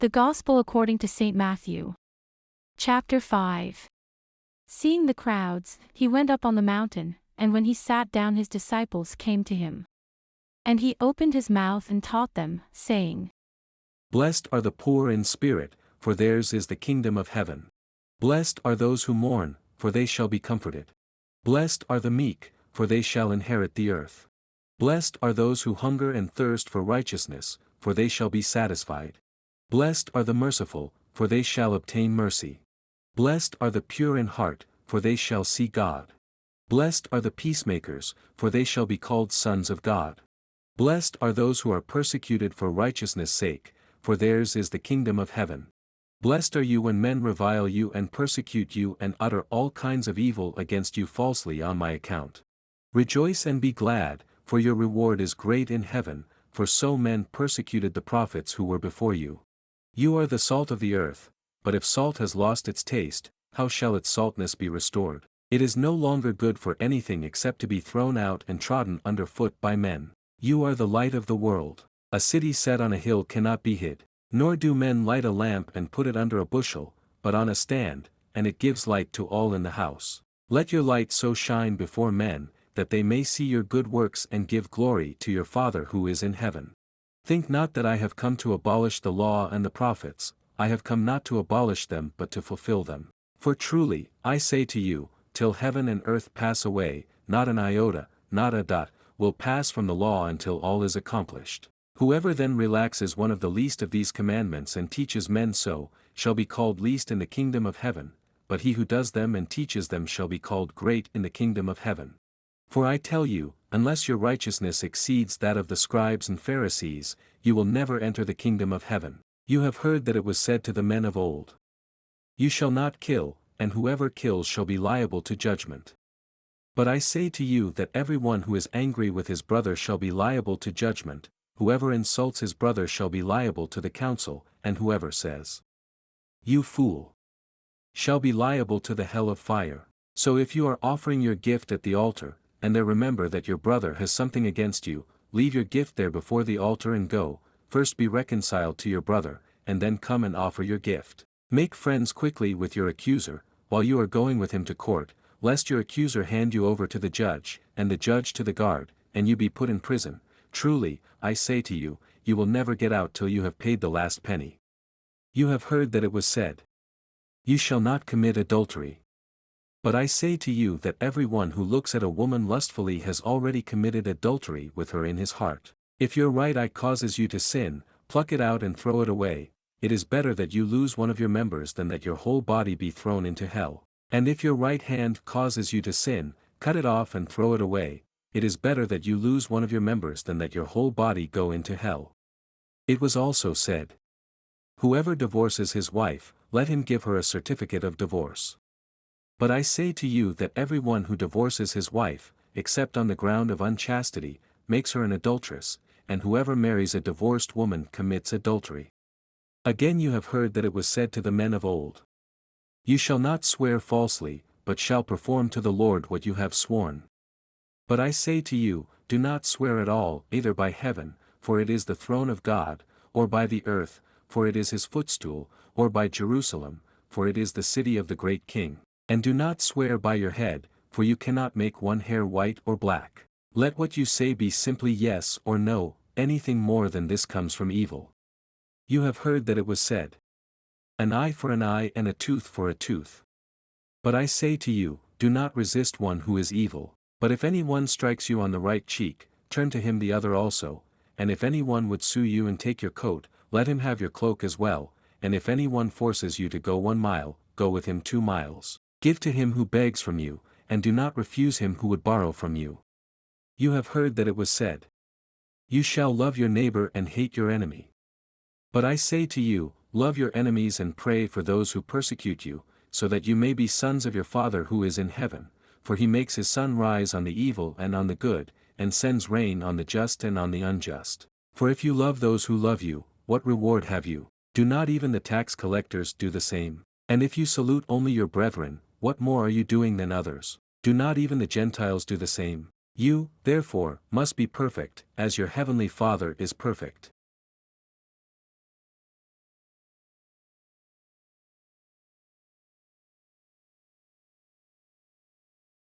The Gospel according to St. Matthew. Chapter 5. Seeing the crowds, he went up on the mountain, and when he sat down his disciples came to him. And he opened his mouth and taught them, saying, Blessed are the poor in spirit, for theirs is the kingdom of heaven. Blessed are those who mourn, for they shall be comforted. Blessed are the meek, for they shall inherit the earth. Blessed are those who hunger and thirst for righteousness, for they shall be satisfied. Blessed are the merciful, for they shall obtain mercy. Blessed are the pure in heart, for they shall see God. Blessed are the peacemakers, for they shall be called sons of God. Blessed are those who are persecuted for righteousness' sake, for theirs is the kingdom of heaven. Blessed are you when men revile you and persecute you and utter all kinds of evil against you falsely on my account. Rejoice and be glad, for your reward is great in heaven, for so men persecuted the prophets who were before you. You are the salt of the earth, but if salt has lost its taste, how shall its saltness be restored? It is no longer good for anything except to be thrown out and trodden under foot by men. You are the light of the world. A city set on a hill cannot be hid. Nor do men light a lamp and put it under a bushel, but on a stand, and it gives light to all in the house. Let your light so shine before men, that they may see your good works and give glory to your Father who is in heaven. Think not that I have come to abolish the law and the prophets. I have come not to abolish them but to fulfill them. For truly, I say to you, till heaven and earth pass away, not an iota, not a dot, will pass from the law until all is accomplished. Whoever then relaxes one of the least of these commandments and teaches men so, shall be called least in the kingdom of heaven, but he who does them and teaches them shall be called great in the kingdom of heaven. For I tell you, unless your righteousness exceeds that of the scribes and Pharisees, you will never enter the kingdom of heaven. You have heard that it was said to the men of old, You shall not kill, and whoever kills shall be liable to judgment. But I say to you that everyone who is angry with his brother shall be liable to judgment, whoever insults his brother shall be liable to the council, and whoever says, You fool, shall be liable to the hell of fire. So if you are offering your gift at the altar, and there remember that your brother has something against you, leave your gift there before the altar and go, first be reconciled to your brother, and then come and offer your gift. Make friends quickly with your accuser, while you are going with him to court, lest your accuser hand you over to the judge, and the judge to the guard, and you be put in prison. Truly, I say to you, you will never get out till you have paid the last penny. You have heard that it was said, You shall not commit adultery. But I say to you that everyone who looks at a woman lustfully has already committed adultery with her in his heart. If your right eye causes you to sin, pluck it out and throw it away. It is better that you lose one of your members than that your whole body be thrown into hell. And if your right hand causes you to sin, cut it off and throw it away. It is better that you lose one of your members than that your whole body go into hell. It was also said, Whoever divorces his wife, let him give her a certificate of divorce. But I say to you that everyone who divorces his wife, except on the ground of unchastity, makes her an adulteress, and whoever marries a divorced woman commits adultery. Again you have heard that it was said to the men of old, You shall not swear falsely, but shall perform to the Lord what you have sworn. But I say to you, do not swear at all, either by heaven, for it is the throne of God, or by the earth, for it is his footstool, or by Jerusalem, for it is the city of the great king. And do not swear by your head, for you cannot make one hair white or black. Let what you say be simply yes or no, anything more than this comes from evil. You have heard that it was said, An eye for an eye and a tooth for a tooth. But I say to you, do not resist one who is evil. But if anyone strikes you on the right cheek, turn to him the other also, and if anyone would sue you and take your coat, let him have your cloak as well, and if anyone forces you to go 1 mile, go with him 2 miles. Give to him who begs from you, and do not refuse him who would borrow from you. You have heard that it was said, You shall love your neighbor and hate your enemy. But I say to you, love your enemies and pray for those who persecute you, so that you may be sons of your Father who is in heaven, for he makes his sun rise on the evil and on the good, and sends rain on the just and on the unjust. For if you love those who love you, what reward have you? Do not even the tax collectors do the same? And if you salute only your brethren, what more are you doing than others? Do not even the Gentiles do the same? You, therefore, must be perfect, as your heavenly Father is perfect.